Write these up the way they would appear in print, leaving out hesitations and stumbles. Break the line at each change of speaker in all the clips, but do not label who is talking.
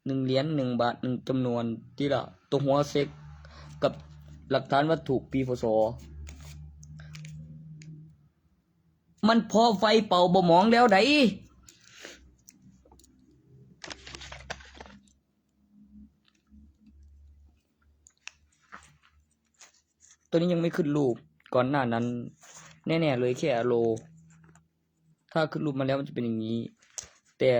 1 เหรียญ 1 บาท 1 จำนวนที่ละตัวหัวเซ็กกับหลักฐานวัตถุปีพศมันพอไฟเป่าบ่หมองแล้วไดตัวนี้ยังไม่ขึ้นรูปก่อนหน้านั้นแน่ๆเลยแค่โลถ้าขึ้นรูปมาแล้วมันจะเป็นอย่างนี้แต่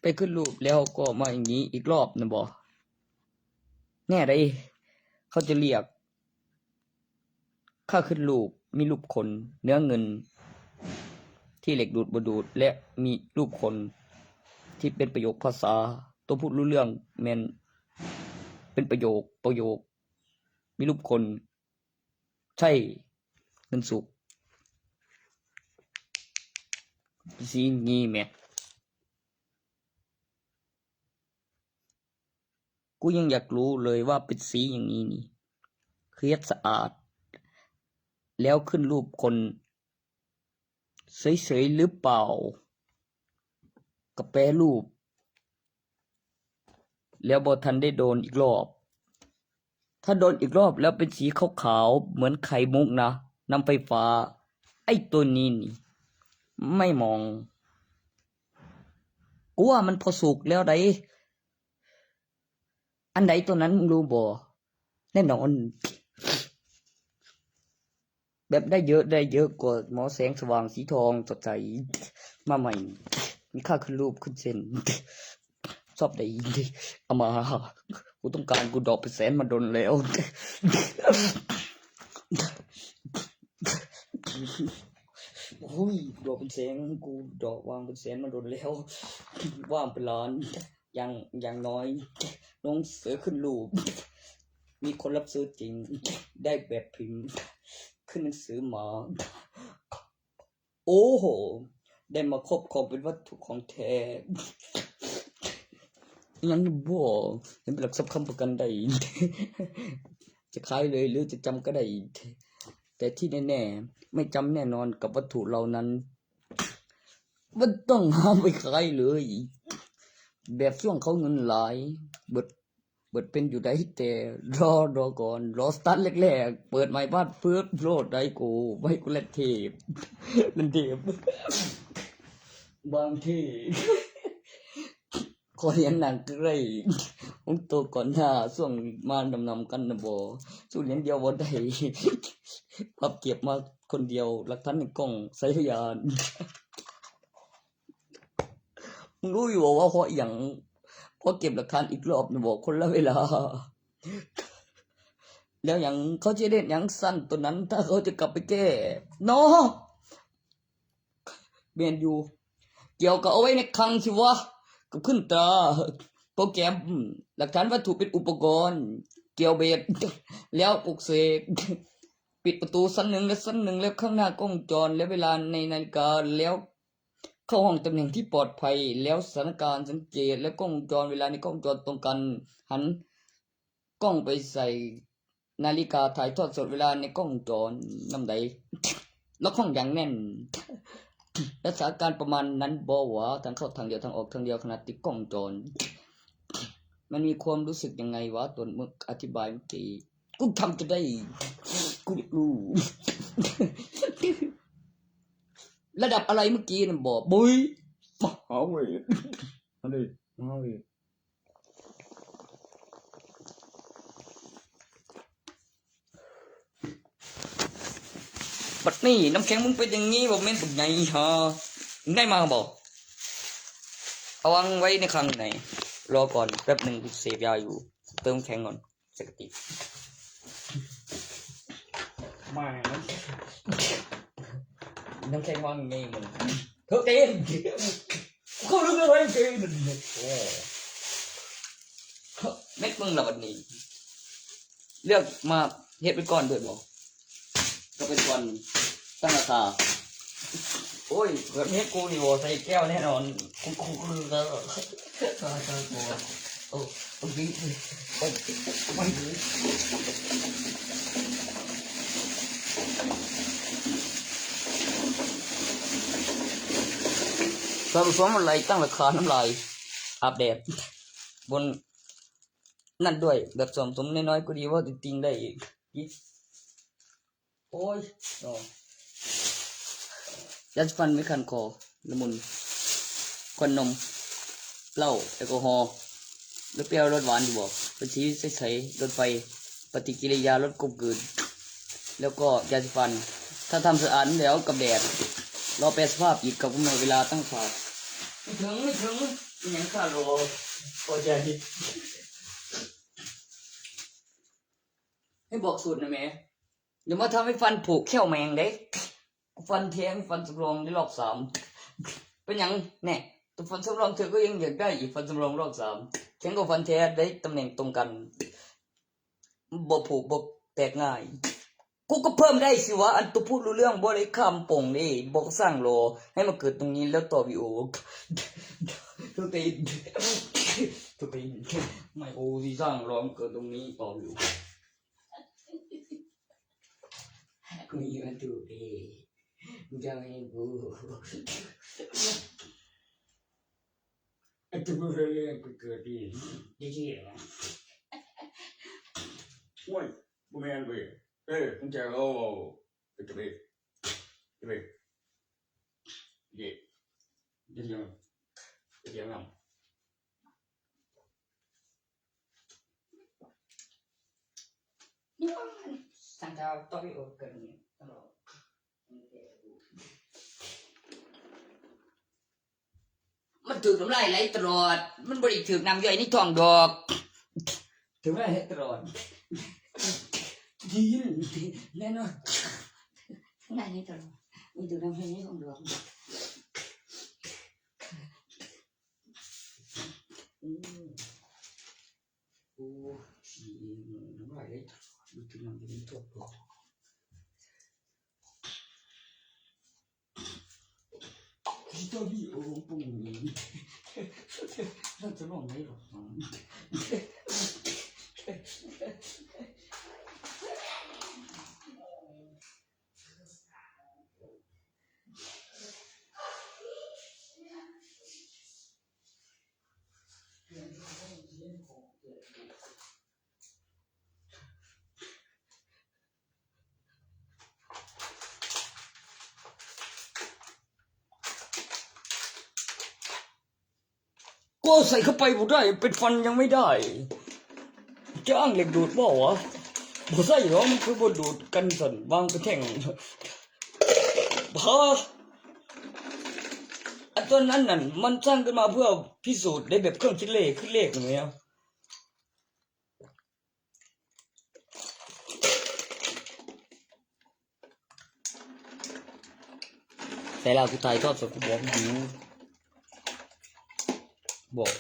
ไปขึ้นรูปแล้วก็มาอย่างนี้อีกรอบนะบอแน่ได้เขาจะเรียกค่าขึ้นรูปมีรูปคนเนื้อเงินที่เหล็กดูดบดูดและมีรูปคนที่เป็นประโยคภาษาตัวพูดรู้เรื่องแมนเป็นประโยคมีรูปคนใช่เงินสุกสีงี้แม่กูยังอยากรู้เลยว่าเป็นสีอย่างนี้นี่เคลียร์สะอาดแล้วขึ้นรูปคนเฉยๆหรือเปล่ากับแปรรูปแล้วบอทันได้โดนอีกรอบถ้าโดนอีกรอบแล้วเป็นสีขาวๆเหมือนไข่มุกนะน้ำไฟฟ้าไอ้ตัวนี้นี่ไม่มองกูว่ามันพอสุกแล้วไดอันใดตัวนั้นมึงรู้บ่แน่นอนแบบได้เยอะกว่าหมอแสงสว่างสีทองสดใสมาใหม่มีค่าขึ้นรูปขึ้นเส้นชอบได้เอามากูต้องการกูดอกเป็นแสนมาโดนแล้วดอกเป็นแสนกูดอกวางเป็นแสนมาโดนแล้วว่างเป็นล้านอย่างน้อยน้องเสือขึ้นรูปมีคนรับซื้อจริงได้แบบพิมพ์ขึ้นหนังสือมาโอ้โหได้มาครอบครองเป็นวัตถุของแท้ยังบ่เห็นเป็นหลักทรัพย์ค้ำประกันได้จะขายเลยหรือจะจำก็ได้แต่ที่แน่ๆไม่จำแน่นอนกับวัตถุเหล่านั้นมันต้องห้ามไปขายเลยแบบช่วงเขาเงินหลายเบิดเป็นอยู่ได้แต่รอก่อนรอสตาร์ทแรกๆเปิดไม้บ้านเพื่อโลดได้กูไว้กูเล่นเทปบางที่ขอเรียนหนังก็ได้ผมโตก่อนหน้าส่วงมาดำกันนะบ่สู้เรียนเดียวบ่ได้พับเก็บมาคนเดียวหลักฐานในกล้องใส่พยานมึงรู้อยู่ว่าเพราะอย่างพอเก็บหลักฐานอีกรอบนะบอกคนละเวลาแล้วอย่างเขาจะเล่นอย่างสั้นตัวนั้นถ้าเขาจะกลับไปแก้เนาะเบียนอยู่เกี่ยวกับเอาไว้ในคลังสิวะกับขึ้นตราโปรแกรมหลักฐานวัตถุเป็นอุปกรณ์เกี่ยวเบ็ดแล้วปลุกเสกปิดประตูสั้นหนึ่งแล้วข้างหน้ากล้องจรและเวลาในนาฬิกาแล้วเข้าห้องตำแหน่งที่ปลอดภัยแล้วสถานการณ์สังเกตและกล้องจรเวลาในกล้องจรตรงกันหันกล้องไปใส่นาฬิกาถ่ายทอดสดเวลาในกล้องจรนำใดแล้วห้องอย่างแน่นและสถานการณ์ประมาณนั้นบ่วะทางเข้าทางเดียวทางออกทางเดียวขนาดติดกล้องจรมันมีความรู้สึกยังไงวะตัวมึงอธิบายเมื่อกี้กูทำจะได้กูรู้ระดับอะไรเมื่อกี้น่ะบอกบุ้ยมหาเวทอะไรมหาเวทบัดนี้น้ำแข็งมึงเป็นอย่างงี้บอกเม่นตุ่มไงฮะมึงได้มาบอกเอาวางไว้ในคลังไหนรอก่อนแป๊บหนึ่งเสพยาอยู่เติมแข็งก่อนสกติมาน้ำแข็งวางไงมึงเธอเต้นเขาเรื่องอะไรเต้นเม็ดมึงละบัดนี้เลือกมาเฮ็ดเป็นก้อนด้วยบอกก็เป็นก้อนตั้งราคาโอ้ยแบบนี้กูนี่โวใส่แก้วแน่นอนกูก็โอ้โอ้ดีมันถ้าผสมอะไรตั้งราคาน้ำลาย อาบแดดบนนั่นด้วยแบบสมสมน้อยๆก็ดีว่าจริงๆได้อีกโอ้ยยัดฟันไม่คันคอละมุนควันนมเหล้าแอลกอฮอล์รสเปรี้ยวรสหวานอยู่บอกเป็นชีวิตใสๆรถไฟปฏิกิริยารถกลมกลืนแล้วก็ยาสีฟันถ้าทำสะอาดแล้วกับแดดรอแปรสภาพอีกกับกำหนดเวลาตั้งฝากไม่ถึงยังข้ารอพอใจให้บอกสูตรนะแม่อย่ามาทำให้ฟันผุแค่วแมงเด้ฟันแท้ฟันสำรองในรอบ3เป็นยังแน่ตัวฟันสำรองเธอก็ยังอยากได้อีกฟันสำรองรอบ3แข็งกว่าฟันแท้ได้ตำแหน่งตรงกันบ่ผุบ่แตกง่ายกูก็เพิ่มได้สิวะอันตัวพูดรู้เรื่องบ่ได้คำป่งนี่บอกสร้างโลให้มาเกิดตรงนี้แล้วต่อวิโอทุกทีไม่โอที่สร้างรอมเกิดตรงนี้ต่อวิโอกูมีมันถูกดีจะไม่กูอันตัวเรื่องกูเกิดดีที่โอ้ยกูไม่อันไปมึงจะเอาไปจะไปเย่เดี๋ยวสั่งจะต่อวิโอเกิดนี้ตลอดมันถือน้ำลายไหลตลอดมันบริถือน้ำย่อยนี่ทองดอกถือน้ำลายไหลตลอดดีแน่นอนน้ำลายไหลตลอดมันถือน้ำย่อยนี่ทองดอกโอ้ชีน้ำลายไหลตลอดมันถือน้ำย่อยนี่ทองดอกตัวพี่โอ้ปุ่งนี้เราจะลองได้หรอก็ใส่เข้าไปบ่ได้เป็นฟันยังไม่ได้จ้างเหล็กดูดบ่วะบ่ใส่หรอมันคือบ่ดูดกันสั่นวางไปแท่งบ้าอันตัวนั้นนั่นมันสร้างขึ้นมาเพื่อพิสูจน์ได้แบบเครื่องคิดเลขขึ้นเลขอย่างเงี้ยแต่เรากูตายทอดสดกูบอกอยู่บอก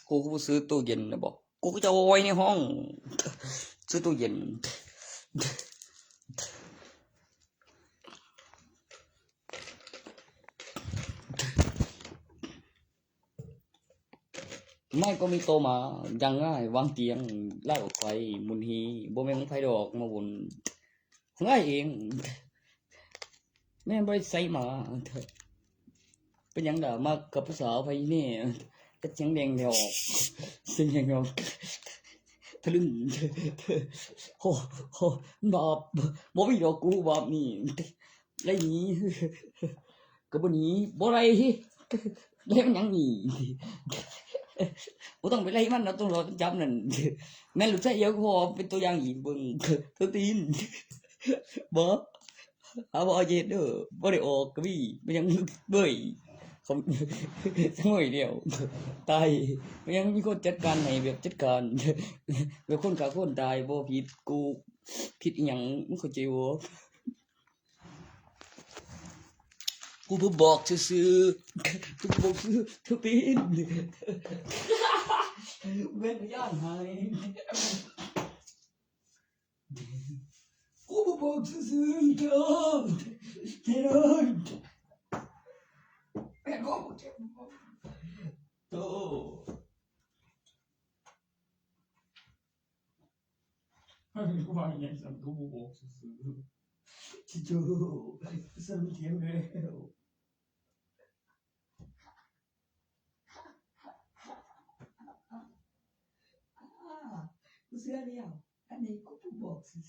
กูก็ซื้อตู้เย็นนะบอกกูก็จะเอาไว้ในห้องซื้อตู้เย็นไม่ก็มีโตมายังง่ายวางเตียงไล่ออกไปมุนฮีบ่แม่นไผดอกมาวนง่ายเองแม่บ่ได้ใส่มาเป็นหยังล่ะมากับผู้สาวไผนี่แต่เสียงแดงเดียวเสียงแดงเดียวทะลึ่งโหบาปบ่มีดอกกูบาปนี่ไรนี้ก็บ่หนีบ่ไรแล้วมันยังนี่บ่ต้องไปไล่มันเราต้องรอจำนั่นแม่ลูกชายเยอะพอเป็นตัวอย่างอีกเบิ่งเธอตีนบ่บ่เย็ดเด้อบ่ได้ออกก็มีมันยังเบ้ยเขาทั้งหน่อยเดียวตายมันยังมีคนจัดการให้แบบจัดการแบบคนฆ่าคนตายบ่ผิดกูผิดอีหยังมึงเข้าใจบ่กูเพิ่งบอกซื่อๆกูบอกซื่อเธอปีนเว้นย่านหายกู บอกซื่อๆเด้อเด้อแม่ก็บอกเจ็บโตให้กูว่าอย่างนั้นกูบอกซื่อๆที่โจสรุปเทียมแล้วกูเชื่อแล้วอันนี้กูบอกซื่อ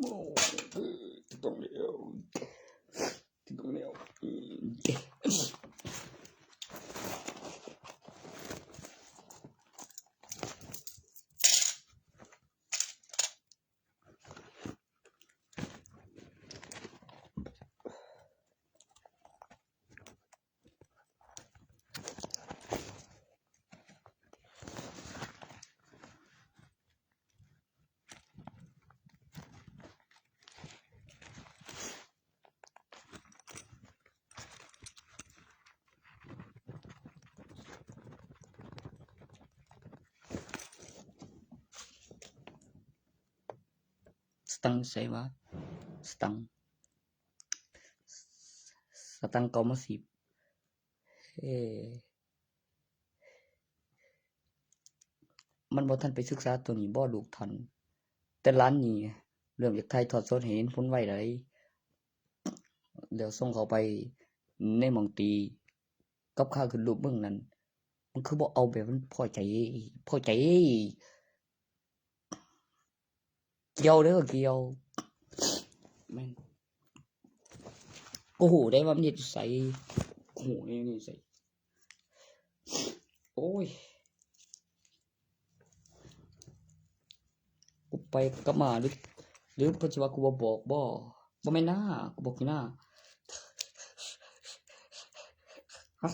โอ้ต้องเลี้ยวต้องเลี้ยวสตังค์ใช่ไหมสตังค์กอมา10มันบ่ทันไปศึกษาตัวนี้บ่ลูกทันแต่ร้านนี้เริ่มจากไทยทอดสดให้เห็นผลไวเลยเดี๋ยวส่งเขาไปในหม่องตีกับข้าวขึ้นรูปเบิ่งนั้นมันคือบ่เอาแบบมันพอใจเกี่ยวเด้อเกี่ยวแม่นกูหูได้ว่ามันเฮ็ดใส่หูนี่ใส่โอ้ยกูไปกับมาหรือเพิ่นสิว่ากูบ่บอกบ่แม่นนะกูบอกอยู่นะฮะ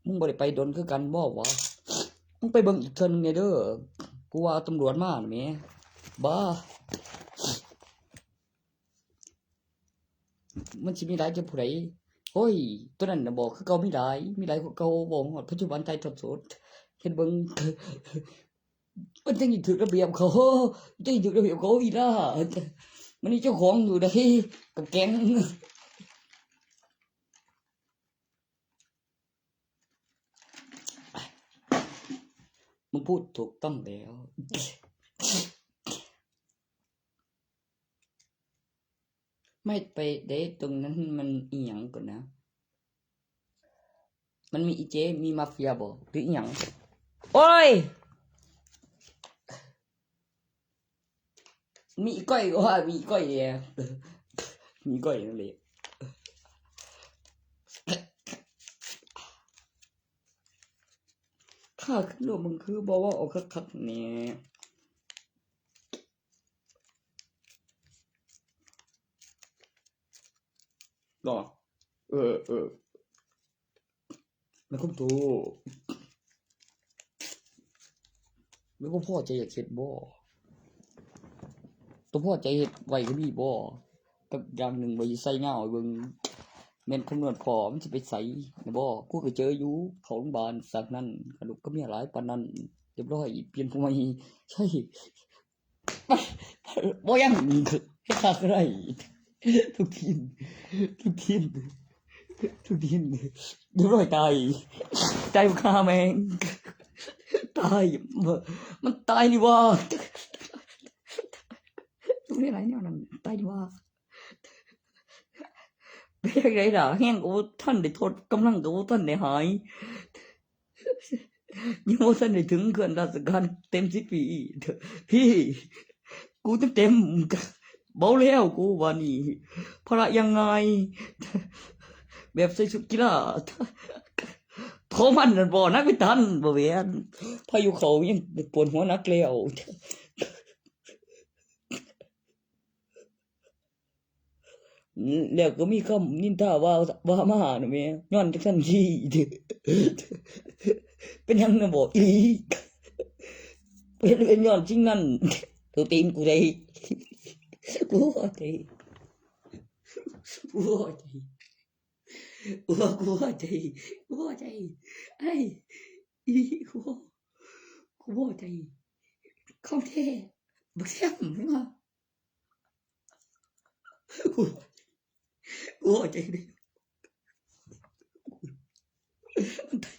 มึงบ่ได้ไปดนคือกันบ่วะมึงไปเบิ่งอีกเทื่อนึงเนี่ยเด้อกูว่าตำรวจมาน่ะแหมบ้ามันสิมีหลายจังผู้ใดโอ้ยตัวนั้นน่ะบอกคือเก่ามีหลายกว่าเก่าบ่ฮอดปัจจุบันไทยทอดสดเฮ็ดเบิ่งมันจังสิถูกระเบียบเขาจังสิถูกระเบียบเขาอีล่ะมันนี่เจ้าของอยู่ได้กับแก๊งมึงพูดถูกต้องแล้วไม่ไปเดทตรงนั้นมันอีหยังก่อนนะมันมีอีเจมีมาเฟียบ่หรืออีหยังโอ้ยมีอีก้อยว่ามีอีก้อยเนี่ยมีก้อยนั่นแหละข้าขึ้นรูปมึงคือบอกว่าเอาคักๆเนี่ยหรอไม่คุ้มตัวไม่ก็พ่อใจอยากเฮ็ดบ่ตัวพ่อใจเฮ็ดไว้ก็มีบ่กับอย่างหนึ่งไว้ใส่เงาเบิ่งแม่นคำนวณพอมันสิไปใส่นะบ่กูก็เจออยู่เข้าโรงพยาบาลสักนั้นกระดูกก็มีหลายปานนั้นเรียบร้อยเปลี่ยนผู้ใหม่ใช่บ่ยังเฮ็ดคักได้ทุกทีมเรียบร้อยตายบ่ฆ่าแม่งตายมันตายนี่ว่าทุกนี่หลายแนวนั้นตายนี่ว่าเป็นจังไดล่ะแฮงก็บ่ทันได้ทดกำลังก็บ่ทันได้หายยังบ่ทันได้ถึงเขื่อนราชการเต็ม10 ปีพี่กูเต็มเบาแล้วกูว่านี่ภาระยังไงแบบใส่ชุดกีฬา เขามันนั่นบ่นักวิทันบ่เวียนพายุเขายังปวดหัวนักแล้วแล้วก็มีคำนินทาว่ามาหาน่ะแม่ย้อนจักซั่นสิเป็นหยังน่ะบ่อีหลีเป็นย้อนสิ่งนั้นตัวตีนกูได้กูบ่ได้กูบ่ได้กูบ่ได้กูบ่ได้ไอ้อีหลีกูบ่ได้ของแท้บักแซ่บมึงอะกูกูบ่ได้เด้มันตาย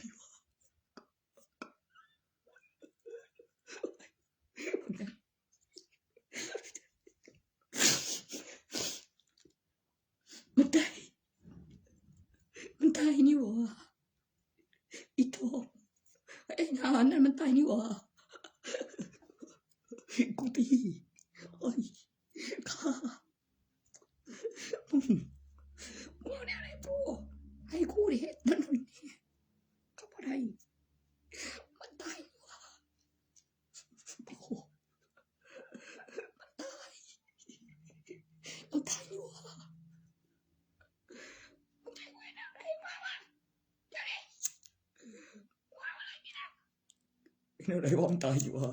มันตายมันตายนี่หว่าอีโทไอ้นานนั่นมันตายนี่หว่ากูตีโอ้ยข้ามึงเอาแนวไหนปูให้กูได้เฮ็ดนั่นนู่นนี่ก็บ่ได้มันตายนี่หว่าโอ้โหมันตายนี่หว่ามึงให้กูเฮ็ดแนวไหนมาเดี๋ยวนี้ว่าอะไรนี่นะแนวไหนว่ามันตายอยู่หว่า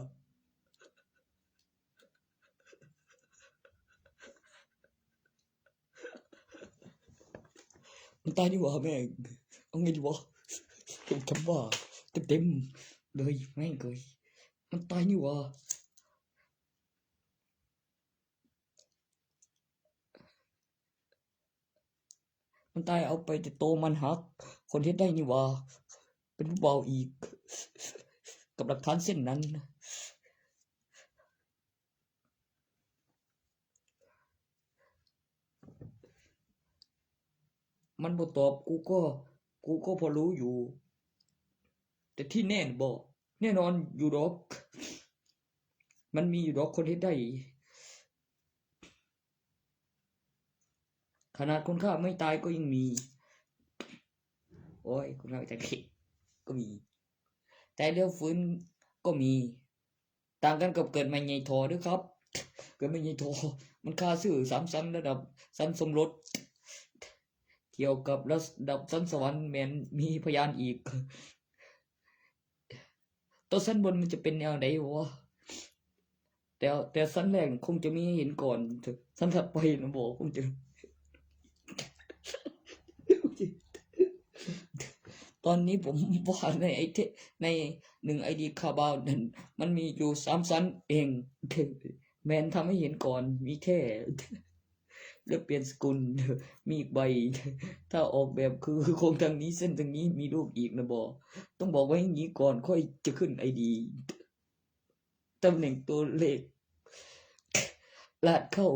มันตายนี่หว่าแม่งเอาไงดีวะคำว่าเต็มๆเลยแม่งเกยมันตายนี่หว่ามันตายเอาไปแต่โตมันหักคนเฮ็ดได้นี่หว่าเป็นผู้เบาอีกกับหลักฐานเส้นนั้นมันบ่ตอบกูก็พอรู้อยู่แต่ที่แน่บ่แน่นอนอยู่ดอกมันมีอยู่ดอกคนเฮ็ดได้ขนาดคนฆ่าไม่ตายก็ยังมีโอ้ยคนฆ่าไม่ตายก็มีแต่เรื่องฟื้นก็มีต่างกันกับเกิดใหม่ใหญ่ทอด้วยครับเกิดใหม่ใหญ่ทอมันฆ่าซื่อซ้ำๆระดับสั้นสมรสเกี่ยวกับระดับชั้นสวรรค์แม้นมีพยานอีกตัวชั้นบนมันจะเป็นแนวไหนวะแต่ชั้นแรกคงจะมีให้เห็นก่อนชั้นถัดไปนะบอกคงจะตอนนี้ผมว่าในใน1 ID คาบาวนั้นมันมีอยู่3 ชั้นเองแมนทำให้เห็นก่อนมีแค่เลือกเปลี่ยนสกุลมีอีกใบถ้าออกแบบคือโครงทางนี้เส้นทางนี้มีรูปอีกนะบอกต้องบอกไว้อย่างนี้ก่อนค่อยจะขึ้น ID ตำแหน่งตัวเลขลาดเข้า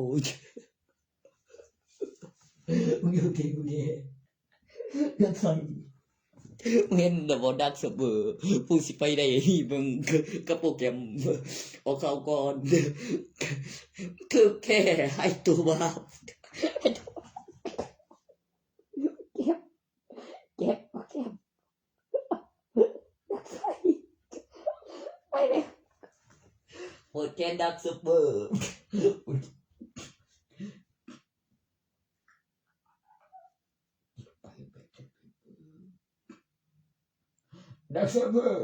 มึงโอเคมึงเนี่ยก็ใส่เห็นแต่บ่ดักเสมอผู้สิไปได้มึงกับโปรแกรมออกเข้าก่อนคือแค่ให้ตัวบ้าเก็บไปเลยโหดแกนดักเสมอดักเสมอ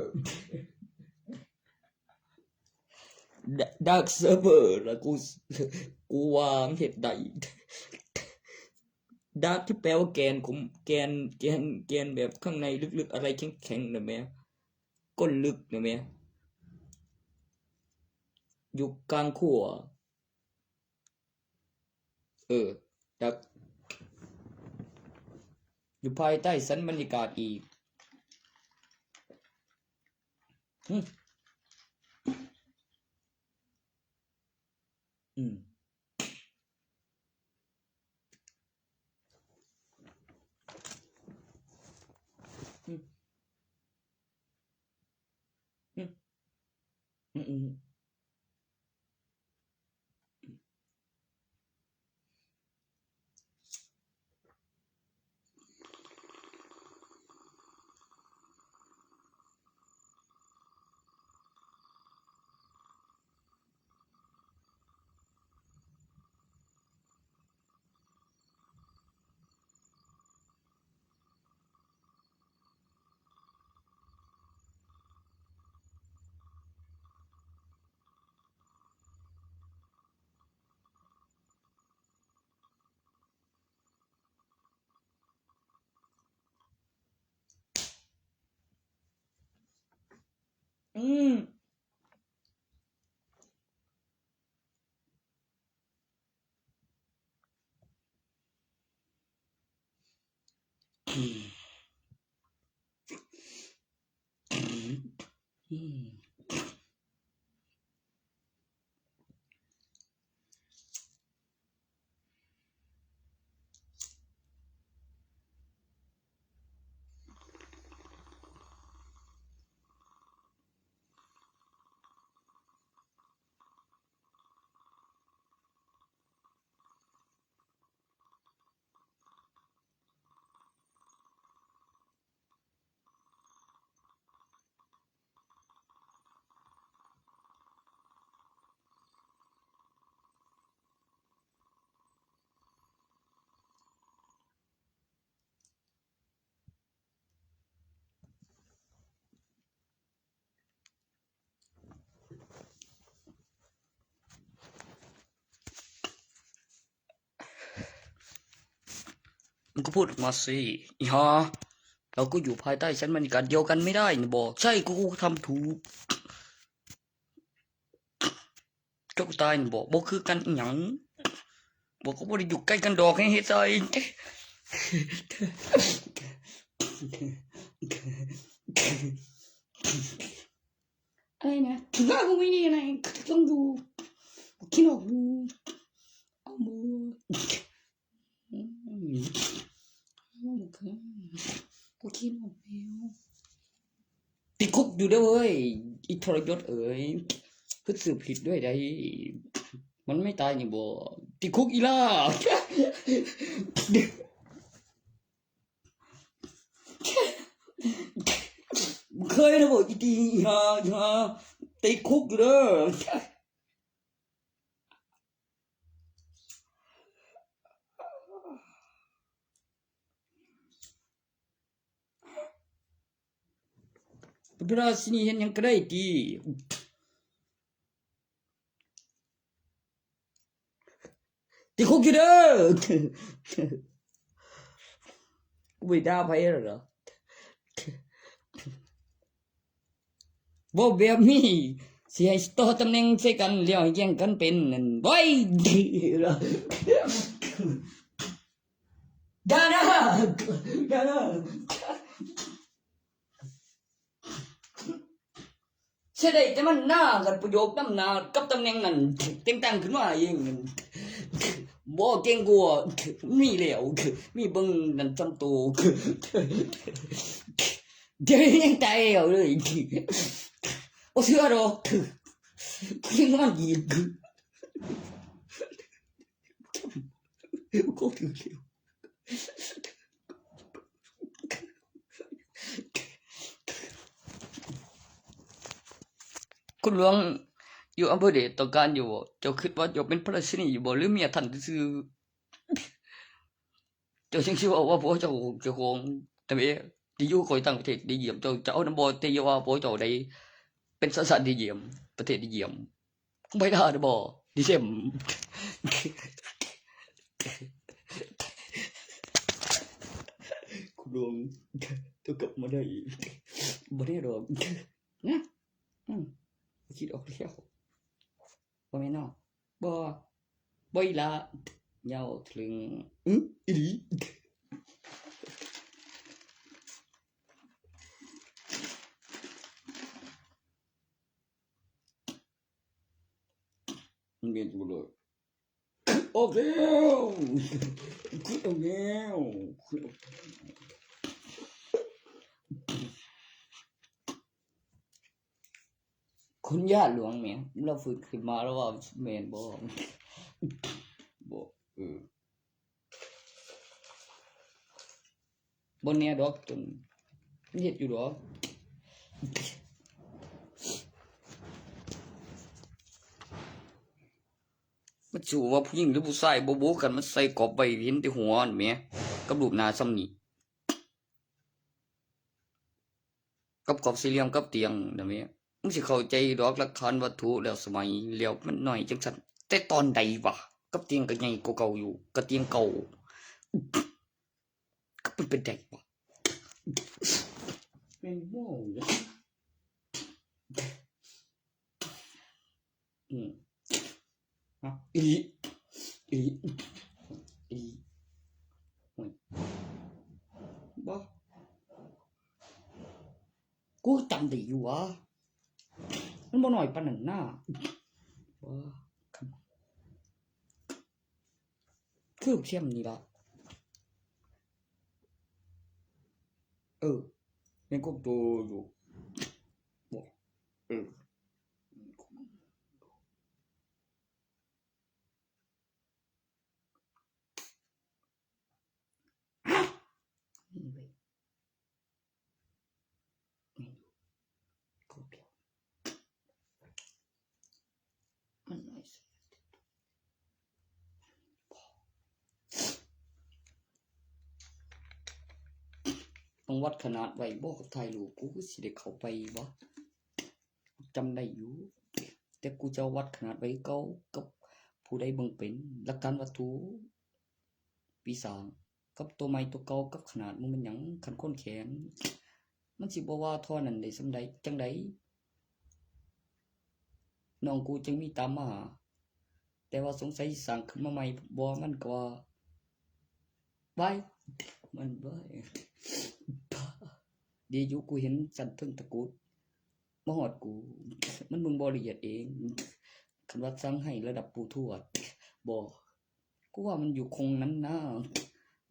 ดักเสมอแล้วกูวางเห็ดใดดักที่แปลว่าแกนของแกนแบบข้างในลึกๆอะไรแข็งๆนะแม่ก้นลึกนะแม่อยู่กลางขั้วดักอยู่ภายใต้สันบรรยากาศอีกอืมอืมอืมอืม มอืมมันก็พูดออกมาสิอีฮาเราก็อยู่ภายใต้ชั้นบรรยากาศเดียวกันไม่ได้นะบอกใช่กูทำถูกเจ้าตายนะบอกคือกันอีหยังบอกก็บ่ได้อยู่ใกล้กันดอกให้เฮ็ดใจอะไรนะถึงว่ากูไม่ดีอะไรต้องดูคิดออกดูเอามือกูคิดออกแล้วติดคุกอยู่ด้วยเว้ยอีทรยศเอ๋ยคือสืบผิดด้วยได้มันไม่ตายนี่บ่ติดคุกอีล่าเคยนะบอกอีตีฮาติดคุกอยู่เด้อพระราชินีเห็นยังก็ได้ดีติดคุกอยู่เด้อกูไปด่าไปเหรอบ่แบบนี้สิให้ต่อตำแหน่งใส่กันแล้วแย่งกันเป็นนั่นบ่อยดานะใช่ได้แต่มันหน้ากันประโยคน้ำหน้ากับตำแหน่งนั้นแต่งตั้งขึ้นมาเองบ่เก่งกว่ามีแล้วมีเบิ่งนั่นจำตัวเดี๋ยวยังตายแล้วเลยโอ้เชื่อหรอกยังมันอีกก็ถือเร็วคุณหลวงอยู่อำเภอเดชต้องการอยู่บ่เจ้าคิดว่าเจ้าเป็นพระราชินีอยู่บ่หรือเมียท่านซื่อเจ้าจึงคิดว่าผัวเจ้าของแต่เอ๊ะที่อยู่คอยต่างประเทศได้เยี่ยมเจ้าเอานำบ่แต่อย่าว่าผัวเจ้าได้เป็นสันๆได้เยี่ยมประเทศได้เยี่ยมไม่ได้นะบ่ดิเซมคุณหลวงต้องกลับมาได้บ่ได้หรอกนะคิดออกแล้วบ่แม่นเนาะบ่อีหลาเหยาถึงอีหลีมันเรียนอยู่เลยออกแล้วคิดออกแล้วคุณย่าหลวงแม่เราฝึกขึ้นมาแล้วว่าแม่นบ่บ่แน่ดอกจนเฮ็ดอยู่ดอกมันสู้ว่าผู้หญิงหรือผู้ชายบ่โบกันมันใส่กรอบไว้เห็นแต่หัวนั่นแหมกับรูปหน้าส่ำนี้กับกรอบสี่เหลี่ยมกับเตียงนั่นแหมมึงสิเข้าใจดอกหลักฐานวัตถุแล้วสมัยแล้วมันน้อยจังซั่นแต่ตอนใดวะกับเตียงก็ใหญ่กว่าเก่าอยู่กับเตียงเก่าก็เป็นได้วะเป็นบ่ อืมฮะอีห่วยบ่กูจำได้อยู่วะมันบ่น้อยปานนั้นนะบ่คือเข้มนี่ล่ะแม่นกบโตอยู่บ่เออนี่เว้ยแม่นกบเดียวมันน้อยสิต้องวัดขนาดไว้บ่ถ่ายรูปกูคือสิได้เข้าไปบ่จำได้อยู่แต่กูจะวัดขนาดไว้เก่ากับผู้ใดเบิ่งเป็นหลักฐานวัตถุปีศาจกับตัวใหม่ตัวเก่ากับขนาดมันหยังคันคนแขนมันสิบ่ว่าเท่านั้นได้ส่ำใดจังไดน้องกูจึงมีตามมาแต่ว่าสงสัยสร้างขึ้นมาใหม่บ่มันก็ว่าไว้มันบ่ดีอยู่กูเห็นสันเทิงตะกรุดมาฮอดกูมันเบิ่งบ่ละเอียดเองคันว่าสั่งให้ระดับปู่ทวดบ่กูว่ามันอยู่คงนั้นนะ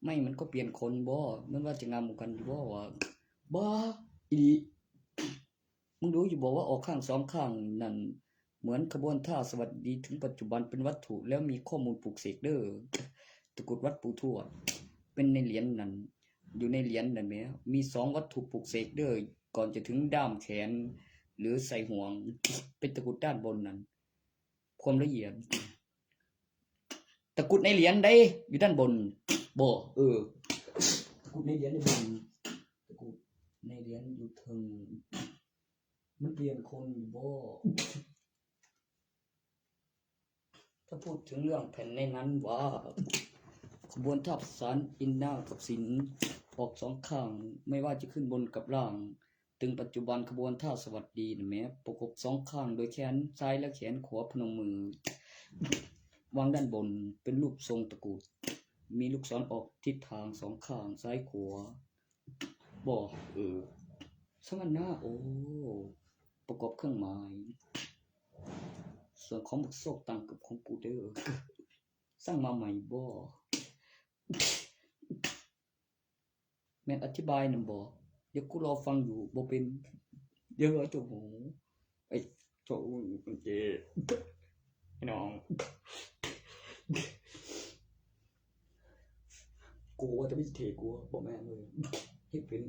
ไม่มันก็เปลี่ยนคนบ่มันว่าจะงามกันอยู่บ่ว่าบ่อีมึงรู้อยู่บ่ว่าออกข้างสองข้างนั่นเหมือนขบวนท่าสวัสดีถึงปัจจุบันเป็นวัตถุแล้วมีข้อมูลปลูกเสกเด้อตะกรุดวัดปู่ทวดเป็นในเหรียญนั่นอยู่ในเหรียญนั่นแหมมี2วัตถุปลูกเสกเด้อก่อนจะถึงด้ามแขนหรือใส่ห่วงเป็นตะกรุดด้านบนนั่นความละเอียดตะกรุดในเหรียญได้อยู่ด้านบนบ่ตะกรุดในเหรียญในบนตะกรุดในเหรียญอยู่ถึงมันเปลี่ยนคนอยู่บ่ถ้าพูดถึงเรื่องแผ่นในนั้นว่าขบวนทัพสารอินนากับศิลออก2ข้างไม่ว่าจะขึ้นบนกับล่างถึงปัจจุบันขบวนท่าสวัสดีนะแม้ประกบ2ข้างโดยแขนซ้ายและแขนขวาพนมมือวางด้านบนเป็นรูปทรงตะกรุดมีลูกศรออกทิศทาง2ข้างซ้ายขวาบ่สมันหน้าประกอบเครื่องหมายส่วนของบุกโซกต่างกับของปูเดอร์สร้างมาใหม่บ่แม่นอธิบายนำบ่เดี๋ยวกูรอฟังอยู่บ่เป็นเดี๋ยวเจ้าหมูไอ้เจ้าเจไอ้น้องกูว่าจะไม่เทกูบ่แม่นเลยเฮ็ดเป็น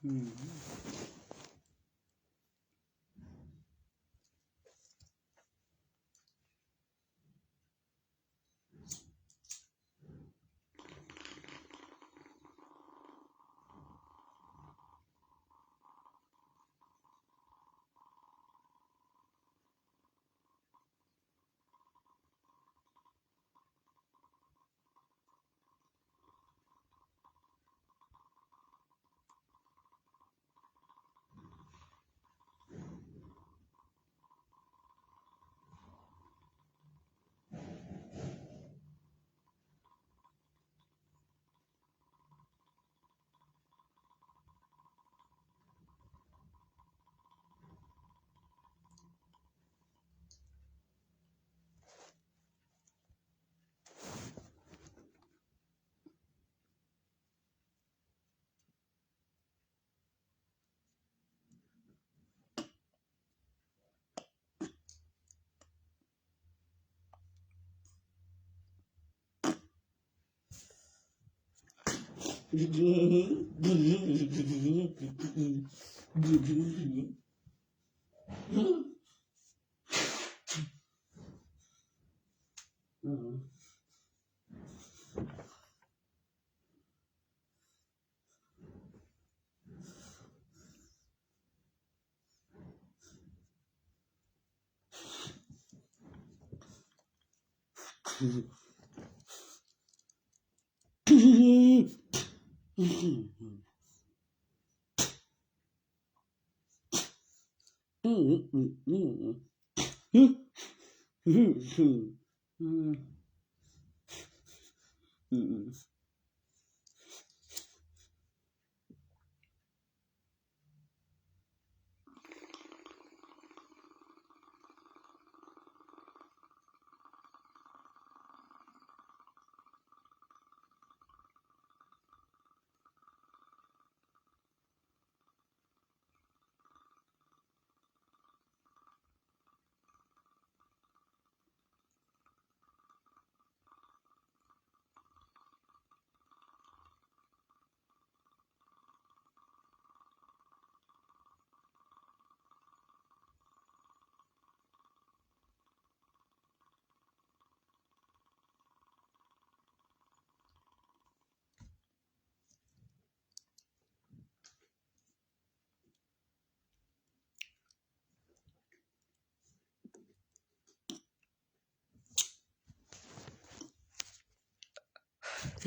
อืม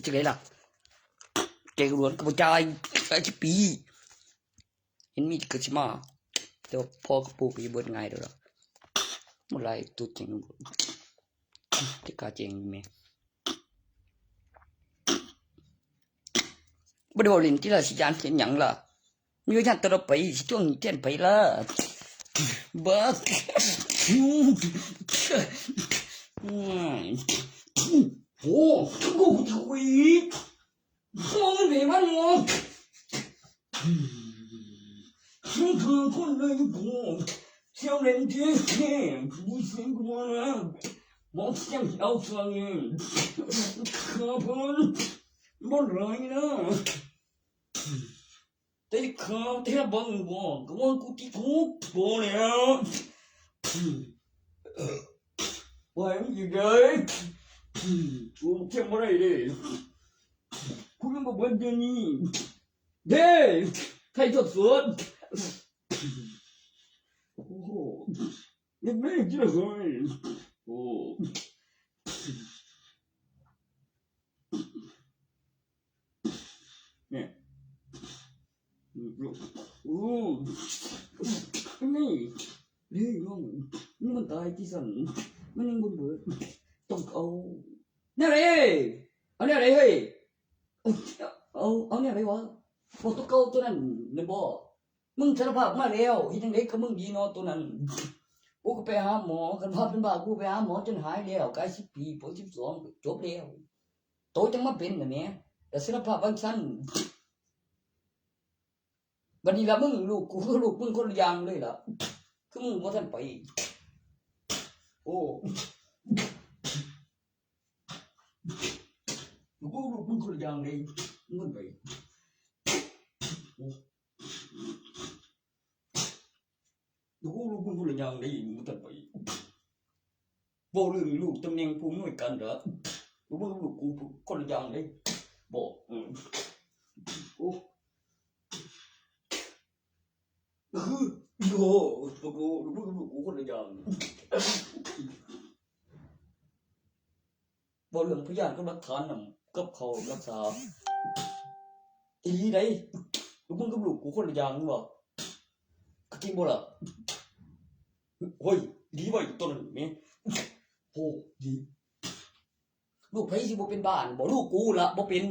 จะไงล่ะเจกรวนกระจายไอ้ชิปีเห็นมีกระชิมาเดี๋ยวพ่อกับปู่ไปเบิดไงเดี๋ยวเมื่อไรตัวจริงจะกล้าจริงไหมบ่ได้บอกเล่นที่ละสิจานเห็นหยังล่ะมีวิญญาณตลอดไปสิช่วงนี้เต้นไปละบักโอ้กูจะคุยมองไม่มันมองฉันคือคนเลยกูเที่ยวเล่นเที่ยวผู้หญิงกูนะมองเสียงเอาฟังข้าพเจ้าบ่ร้ายนะแต่ข้าเทียบบังบอกกูว่ากูที่ทุกพอแล้วว่าอย่างนี้เลยกูเทียบอะไรเลยกูยังบอกว่าเดี๋ยวนี้เด้ใครจดสวดโอ้โหยังไม่เจอเลยโอ้เนี่ยโอ้นี่เฮ้ยน้องนี่มันตายที่สันมันยังบ่เบิดต้องเอาเนี่ยไรเอาเนี่ยไรเฮ้ยเอาเนี่ยไรวะบอกตัวเก่าตัวนั้นเนี่ยบ่มึงสารภาพมาแล้วที่จังไดก็มึงดีเนาะตัวนั้นกูก็ไปหาหมอกันพาเป็นบ้ากูไปหาหมอจนหายแล้วกาย10 ปีพอ12จบแล้วโตจังมาเป็นน่ะแม่แต่สารภาพบางชั้นวันนี้ละมึงลูกกูลูกมึงคนละอย่างเลยล่ะคือมึงบ่ทันไปโอ้ลูกมึงคนละอย่างเลยมึงไปลูกมึงคนละอย่างเลยมึงทันไปบ่เรื่องลูกตำแหน่งผู้อำนวยการรัฐลูกกูคนละอย่างเลยบ่โอ้โอ้ลูกกูคนละอย่างบ่เรื่องพยานกับหลักฐานนำกับเขารักษาอีหลีได้ลูกมึงกับลูกกูคนละอย่างบ่ก็จริงบ่ล่ะโอ้ยดีไว้ตัวนั้นแม่โอ้ดีลูกไผสิบ่เป็นบ้านบ่ลูกกูล่ะบ่เป็น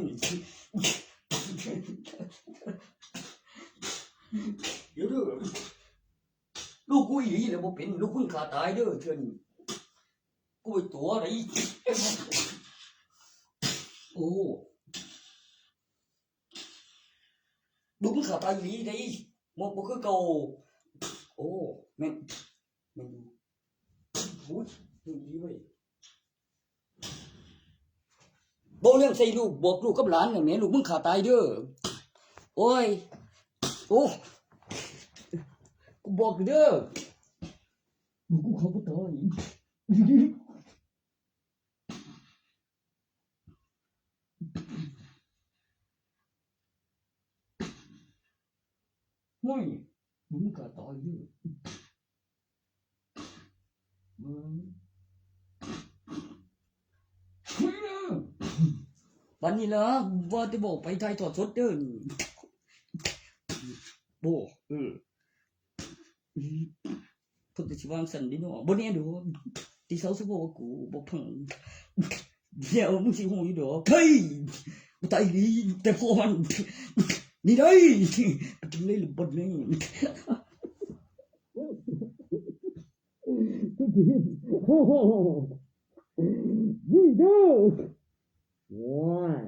เดี๋ยวเด้อลูกกูอีหลีแล้วบ่เป็นลูกมึงขาตายเด้อเทื่อนี้กูไปตัวได้โอ้ลูกมึงขาตายอีหลีได้บ่คือเก่าโอ้แม่นอยู่โอ้ยดีเว้ย บ่เรื่องใส่ลูกบอกลูกกับหลานเนี่ยแม่ลูกมึงขาตายเด้อโอ้ยโอ้กูบอกเด้อกูเขาบ่ตายไม่มึงขาตายเด้อมึงช่วยนะวันนี้ละว่าจะบอกไปไทยถอดสดเด้อโบเพิ่นก็สิวางสั่นดิเนาะบ่แน่ดอกที่เขาสิบอกว่ากูบ่พังเดี๋ยวมึงสิฮู้อยู่ดอกเฮ้ยบ่ตายดีแต่พอมันนี่ได้กินเลยหรือบ่นี่นี่เด้อว้าย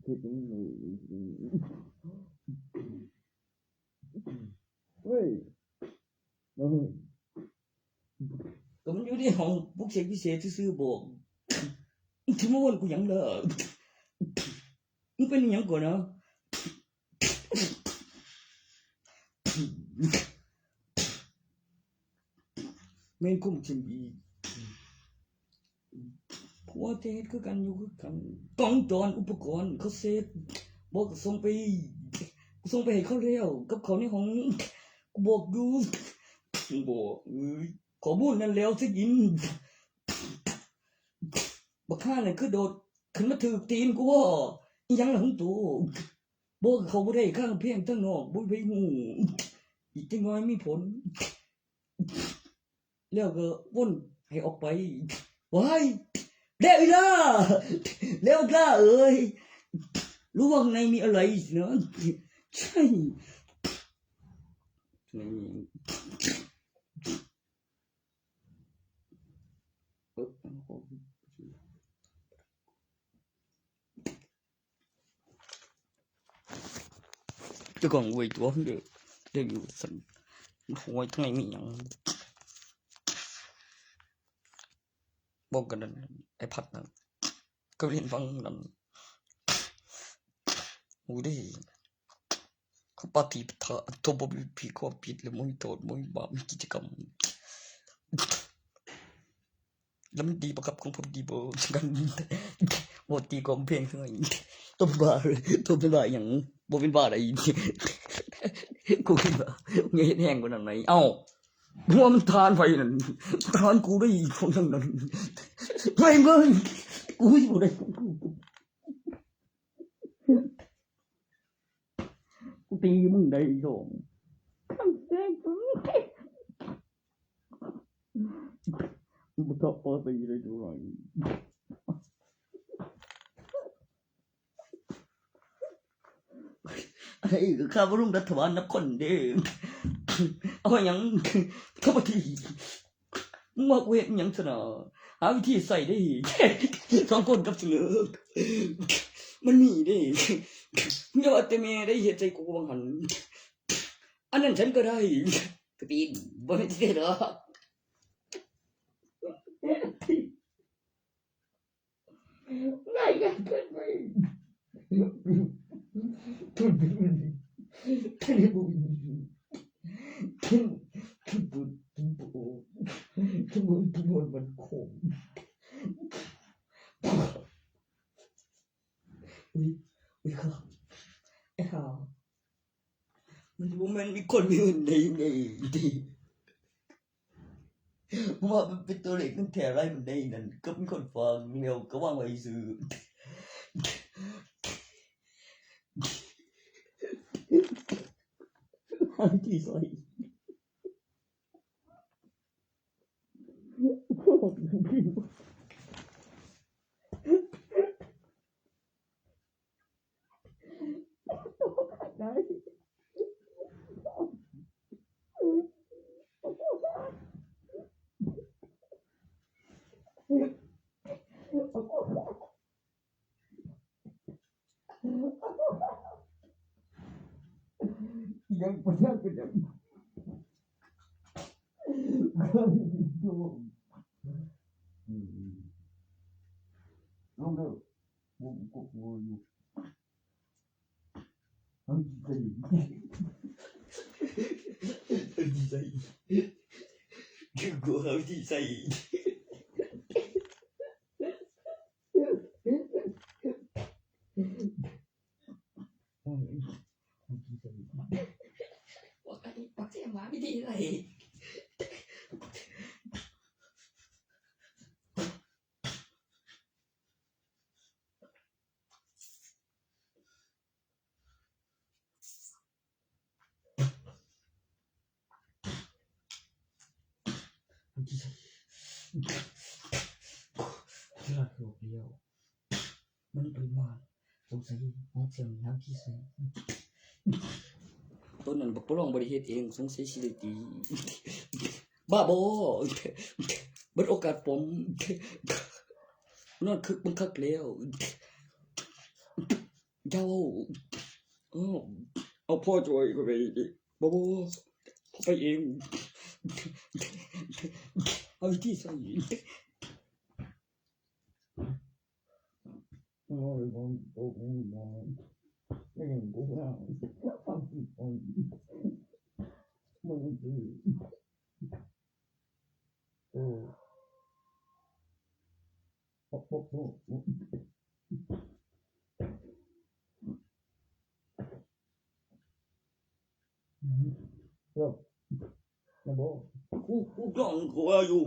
คิดยังไงเฮ้ยก็มันอยู่ในห้องพวกเสียงพิเศษซื่อๆบอกถึงมาวนกูหยังเด้อมึงเป็นหยังก่อนนะแม่นคุ้มจริงอีผัวเทศคือกันอยู่คือกันกล้องจรอุปกรณ์เขาเซฟบอกก็ส่งไปให้เขาแล้วกับเขาในห้องกูบอกดูบอกข้อมูลนั้นแล้วสิยินบักข้านั่นคือโดดขึ้นมาถือตีนกูว่าอีหยังหลังตัวบอกเขาบ่ได้ข้างเพียงทั้งนอกบ่ไปหูอีกจังน้อยมีผลแล้วก็วนให้ออกไปว้ายเร็วอีกล่ะเร็วล่ะเอ้ยรู้ว่าข้างในมีอะไรเนาะใช่เจ้าของไว้ตัวเด้อเดี๋ยวอยู่สั่นหัวข้างในมีหยังบอกกันนั่นไอ้พัดนั่นก็เรียนฟังนั่นหูได้เขาปฏิปทาตัวบ่มีผิดความผิดแล้วบ่มีโทษบ่มีบาปมีกิจกรรมแล้วมันดีบ่ครับของผมดีบ่กันบ่ตีกองเพลงเท่าไหร่ตัวเป็นบ้าเลยตัวเป็นบ้าหยังบ่เป็นบ้าอะไรกูคิดว่าไงแห้งกว่านั้นไหนเอ้าหัวมันทานไฟนั่นทานกูได้อีกคนทั้งนั้นไม่เบิ่งกูสิบ่ได้กูตีมึงได้โยมมึงต้องเปิดตีเลยดูหน่อยไอ้ข้าพรุ่งรัฐบาลนับคนเด้อเอาหยังเข้ามาทีมึงว่ากูเห็นหยังซะนะหาวิธีใส่ได้สองคนกับเสือมันมีได้อย่าว่าแต่แม่ได้เฮ็ดใจกูบางหันอันนั้นฉันก็ได้กระตีนบ่แม่นสิเด้อง่ายกันเกินไปทุนเป็นมันแค่นี้บ่มีทุนบุญทุนโบทุนบุญทุนบุญมันคงอุ้ยครับไอ้ห่ามันบ่แม่นมีคนมีอื่นในดีว่ามันเป็นตัวเล็กนั่นแถไรมันได้นั่นก็มีคนฟังเร็วก็ว่างไว้ซื้อหาวิธีใส่ได้ยังบ่ได้เป็นยังก็มีโยม เด้อบุกกูอยู่เอาดีใจคือกูเอาดีใจว่ากันปักเสียมาไม่ดีเลยที่เราคือเดียวมันปริมาณผมใส่ห้องเสียงน้ำที่ใส่ต้นนั้นบักปลองบริเหตุเองสงสัยสิได้ตีบ้าบอเบิดโอกาสผมนอนคึกบังคักแล้วเจ้าเอาพ่อจอยไปบ้าบอไปเองเอาที่ใส่โอ้ยผมโอ้ยไม่เห็นกูแล้วความผิดผมมึงคือโอ้โอ้โอ้ครับนะบอกกูกล้องกูอยู่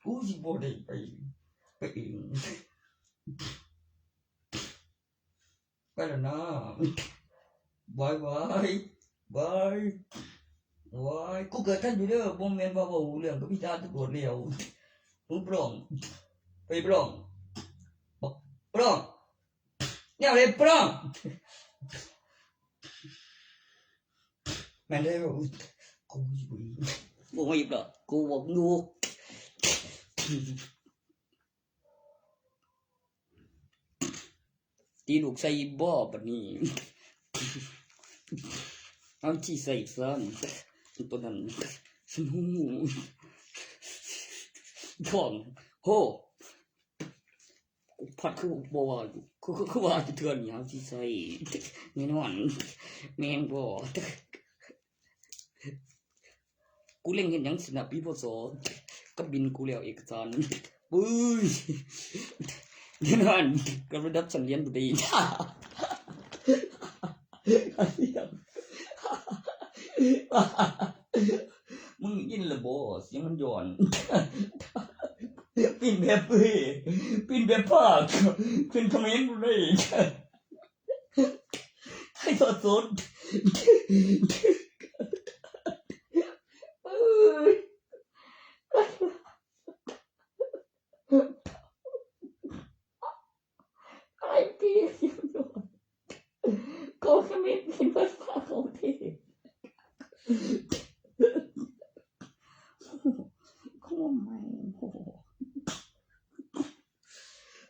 กูสิบ่ได้ไปเองไปแล้วนะบายบายบายบายกูเกิดท่านอยู่เด้อบ่แม่นว่าบ่รู้เรื่องก็พิจารณาตำรวจแล้วมึงปล้องไปปล้องปล้องเนี่ยเลยปล้องแม่นแล้วกูอยู่บ่ไม่หยิบหรอกกูบอกงูตีลูกใส่บ่บัดนี้เอาที่ใส่ซ้ำตัวนั้นฉันหูช่องโหพัดคือบ่ว่าคือว่าจะเถื่อนเอาที่ใส่แน่นอนแม่งบ่กูเล่นเห็นยังสนับปีพศก็บินกูแล้วเอกสารปุ้ยแน่นอนก็ระดับสัญญาณบุรีมึงยินละบ่เสียงมันย้อนปิ่นแบบปิ่นแบบภาคเป็นคอมเมนต์บ่ได้ให้สดอะไรพี่เสียงย้อนก็คอมเมนต์เป็นภาษาของเทพขโมยไม่โห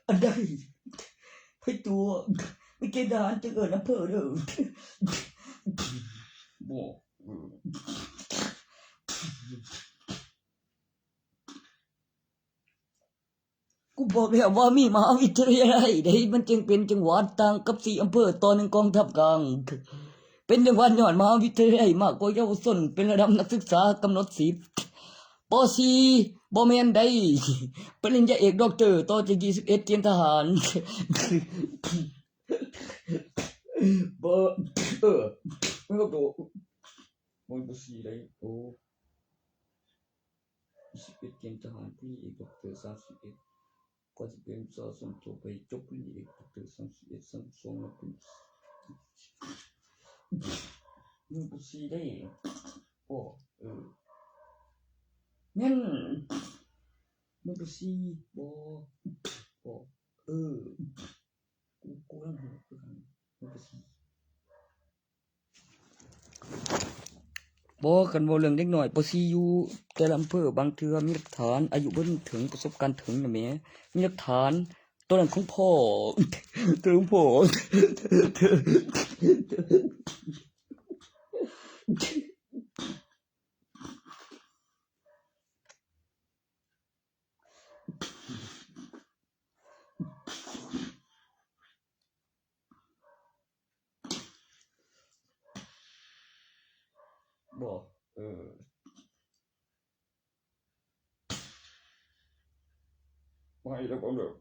อันใดให้ตัวไม่เกดานจะเกิดน้ำเพ้อเด้อบ่กูบอกแล้วว่ามีมหาวิทยาลัยใดมันจึงเป็นจังหวัดต่างกับ4อำเภอต่อ1กองทัพกลางเป็นจังหวัดย้อนมหาวิทยาลัยมากกว่าเยาวชนเป็นระดับนักศึกษากำหนดสิทธิ์ป .4 บ่แม่นได้ปริญญาเอกด็อกเตอร์ต่อจาก21เตรียมทหารบ่มันก็มันบ่สิได้โอ้21เตรียมทหารปริญญาเอกด็อกเตอร์31ก็จะเป็นสอสมตัวไปจบปริญญาเอกด็อกเตอร์31 32แล้วเป็นมันบ่สิได้โอ้งั้นมันก็สิบ่กูนั่งหัวคือกันมันก็สิบ่กันบ่เรื่องเด็กน้อยป .4 อยู่แต่ละอำเภอบางเทื่อมีหลักฐานอายุบ่ถึงประสบการณ์ถึงน่ะแหมมีหลักฐานตัวนั้นของพ่อถึงพ่อ ไม่แล้วก็เดือด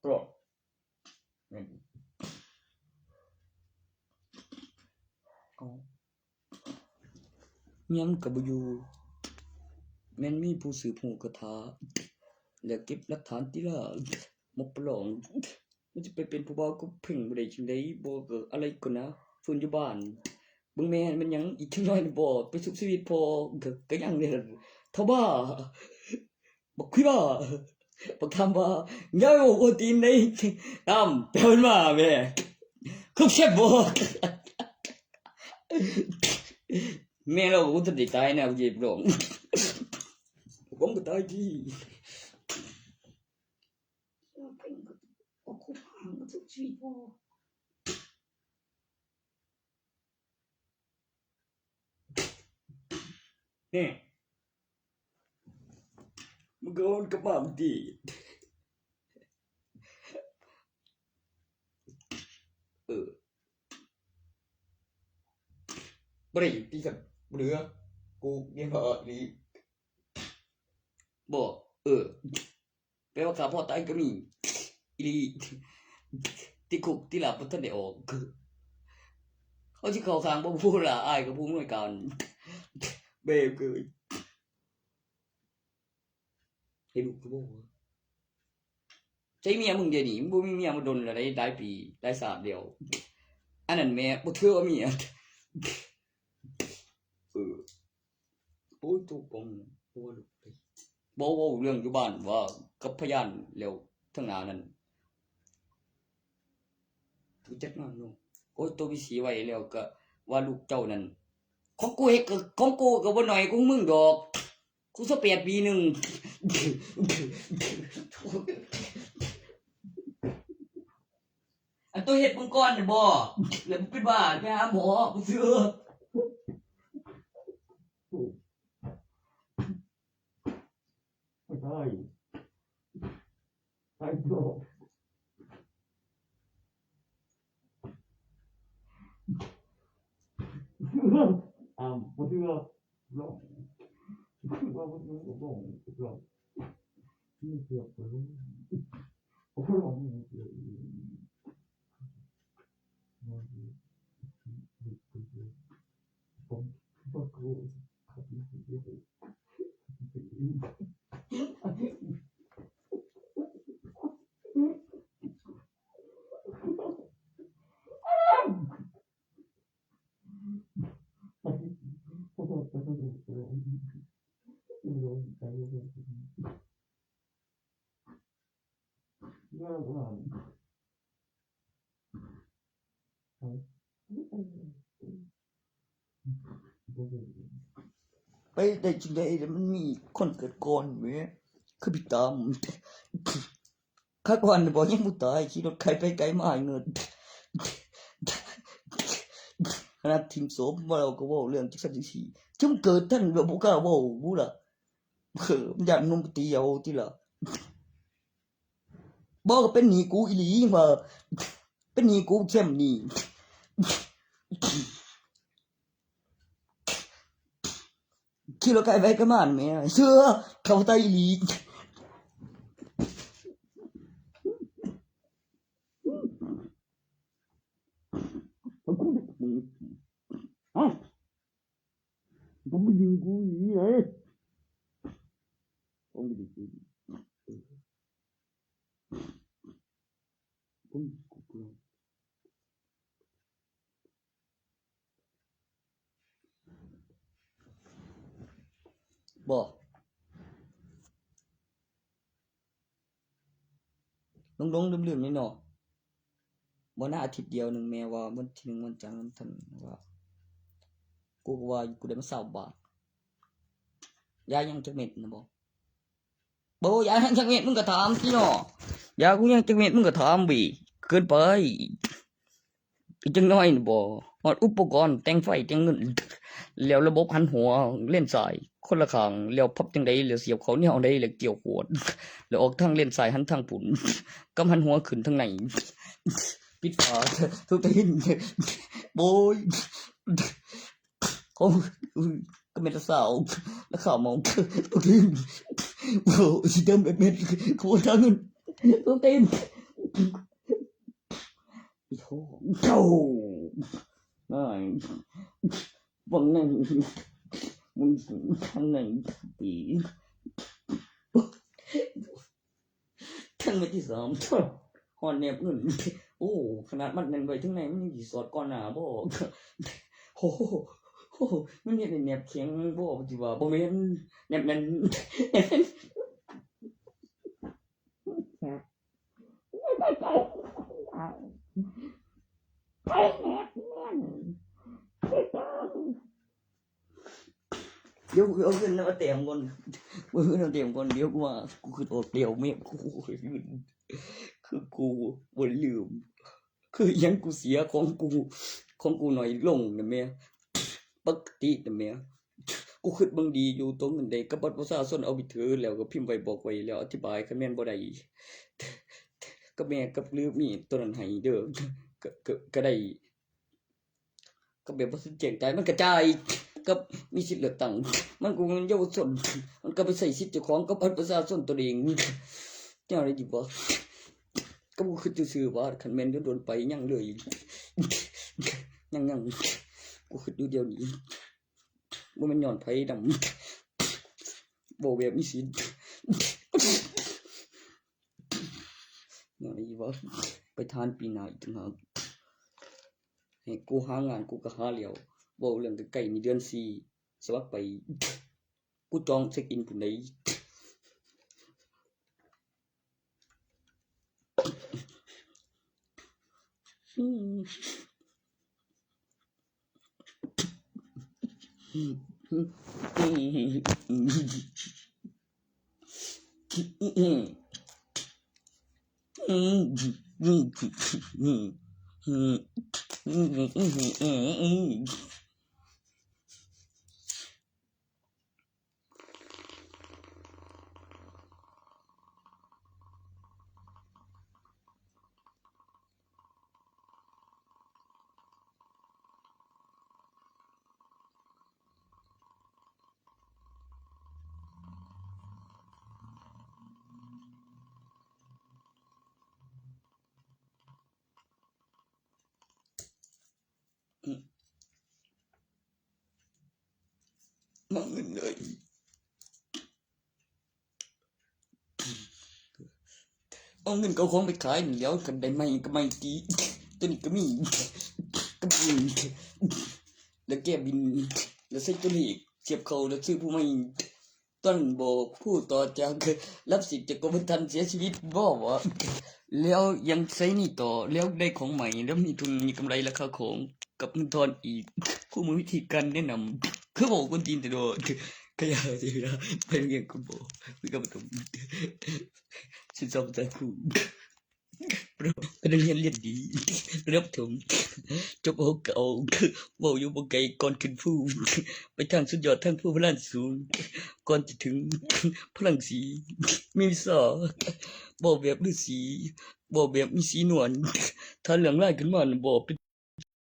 ตรอกยังกับบอยู่แม่นมีผู้สืบหูกระทาแล้วเก็บหลักฐานที่ละมกปลองมันจะไปเป็นผู้บ่าวก็เพ่งบ่ได้จังได๋บ่ก็อะไรก่อนนะฝืนอยู่บ้านเบิ่งแม่มันยังอีกจังน้อยบ่ไปสุขชีวิตพอก็ยังเนี่ยเท่าบ้าบักคุยบ้าบักทำบ้าย้ายโอตีนในตามเปิ้นมาแม่คือเชฟบ่แม่เราก็จะได้ตายนะพี่บลงผมก็ตายที่เนี่ยมันก็กระป๋องดีบริตีกับเรือกูยังพอดีบอกแปลว่าข้าพ่อตายก็มีอีลีที่คุกที่หลับท่านได้ออกเขาที่เขาทางบ่พูดละอายกับผู้หน่วยการเบบเกยให้ลูกกูบอกใจเมียมึงเดี๋ยวนี้มึงมีเมียมาโดนอะไรได้ปีได้สามเดียวอันนั้นแม่บ่เชื่อว่าเมียโอ้ยถูกปองโอ้ยบ่เรื่องอยู่บ้านว่ากับพยานแล้วทั้งนานั้นถูกจัดงานเนาะโอ้ยตัววิสีไว้แล้วก็ว่าลูกเจ้านั้นของกูเฮ็ดก็ของกูก็บ่น้อยกูมึงดอกกู18ปีนึงอันตัวเฮ็ดมึงก่อนน่ะบ่แล้วมึงเป็นบ้าไปหาหมอบ่เชื่อใช่ใช่โตบ่เชื่อลองว่าบ่เชื่อบ่ลองนี่เกือบบ่รู้โอ้ลองนี่เกือบผมบ่กูครับนี่ไปได้จังได๋มันมีคนเกิดก่อนแหมคือพี่ตามข้าก่อนบ่ยังบ่ตายขี่รถไกลไปไกลมาเงินขนาดทิ้งศพมาเราก็เว้าเรื่องจักซั่นจังซี่จึงเกิดท่านแบบบ่กล้าเว้าบ่ล่ะมันย้านนมเตียวติล่ะบ่ก็เป็นหนี้กูอีหลีว่าเป็นหนี้กูเข้มหนี้ขี่รถไกลไปไกลมาแหมเชื่อเข้าตายอีหลีผมไม่ยิงกูอีไงผมไม่ยิงกูผมกูบอกลงลืมๆนี่เนาะบ่น่าอาทิตย์เดียวนึงแม่ว่าวันที่1วันจันทร์วันท่านว่ากูก็ว่ากูได้มา20 บาทยายังจักเม็ดนะบ่ยายังจักเม็ดมึงก็ถามติเนาะยากูยังจักเม็ดมึงก็ถามบิเกินไปอีจังน้อยน่ะบ่ฮอดอุปกรณ์แต่งไฟแต่งเงินแล้วระบบหันหัวเลนซ้ายคนละข้างแล้วพับจังได๋แล้วเสียบเข้าแนวใดแล้วเกี่ยวขวดแล้วออกทางเลนซ้ายหันทางปุ่นกำหันหัวขึ้นทางไหนปิดฝาทุกทีโบยเขาก็ไม่ได้สาวแล้วข่าวมองทุกที โอ้สิเติมแบบเม็ดขบวนทางเงินต้องเต็มอีโถเจ้าไม่วังนั้นมึงท่านไหนปีท่านมาที่สามหอนแนบเงินโอ้ขนาดมันนั่นไปถึงไหนมันยังสอดก่อนหน้าบ่โอ้โหมันเนี่ยแนบเขียงบ่ปฏิว่าบ่แม่นแนบนั้นเดี๋ยวเอาเงินมาเตรียมก่อนเอาเงินมาเตรียมก่อนเดี๋ยวกูว่ากูคือตัวเดียวเมียกูคือกูบ่ลืมคือยังกูเสียของกูหน่อยลงนะแม่ปกตินะแม่กูคิดเบิ่งดีอยู่ตรงนั้นได้กับบัตรประชาชนเอาไปถือแล้วก็พิมพ์ไว้บอกไว้แล้วอธิบายคันแม่นบ่ได้ก็แม่กับลืมมีตัวนั้นให้เด้อก็ได้ก็แบบบ่สนใจมันกระจายกับมีสิทธิ์เลือกตั้งมันกูมันเยาวชนมันก็ไปใส่สิทธิ์เจ้าของกับบัตรประชาชนตัวเองเจ้าอะไรดีบ่ก็บ่คิดซื่อๆว่าคันแม่นโดนไปยังเลยยังกูคิดอยู่เดียวนี้บ่แม่นย้อนไผดำบ่แบบมีสิทธิ์ย้อนอีว่าไปทานปีหน้าอีกต่างหากให้กูหางานกูก็หาแล้วบ่เรื่องใกล้ๆนี่เดือน4สมัครไปกูจองเช็คอินพุ่นได้มาเงินเลยเอาเงินก็คงไปขายนี่แล้วกันได้ไหมก็ไม่ตีตัวนี้ก็มีก็มีแล้วแก้บินแล้วใส่ตัวนี้เสียบเขาแล้วซื้อผู้ใหม่ต้นบอกผู้ต่อจากรับสิทธิ์จากกรมธรรม์เสียชีวิตบ่วะแล้วยังใช้นี่ต่อแล้วได้ของใหม่แล้วมีทุนมีกำไรราคาของกับเงินทอนอีกคู่มือวิธีการแนะนำคือบอกคนจีนแต่โดนก็อย่าสินะไปเรียนกูบอกคือกับผมสิสอบจากครูเป็นเรียนดีรับถึงจบโอเก่าบอกอยู่บนไกลก่อนขึ้นผู้ไปทางสุดยอดทางผู้พลังสูงก่อนจะถึงพลังสีมีสอบอกแบบฤาษีบอกแบบมีสีนวลถ้าเหลืองไล่ขึ้นมาบอก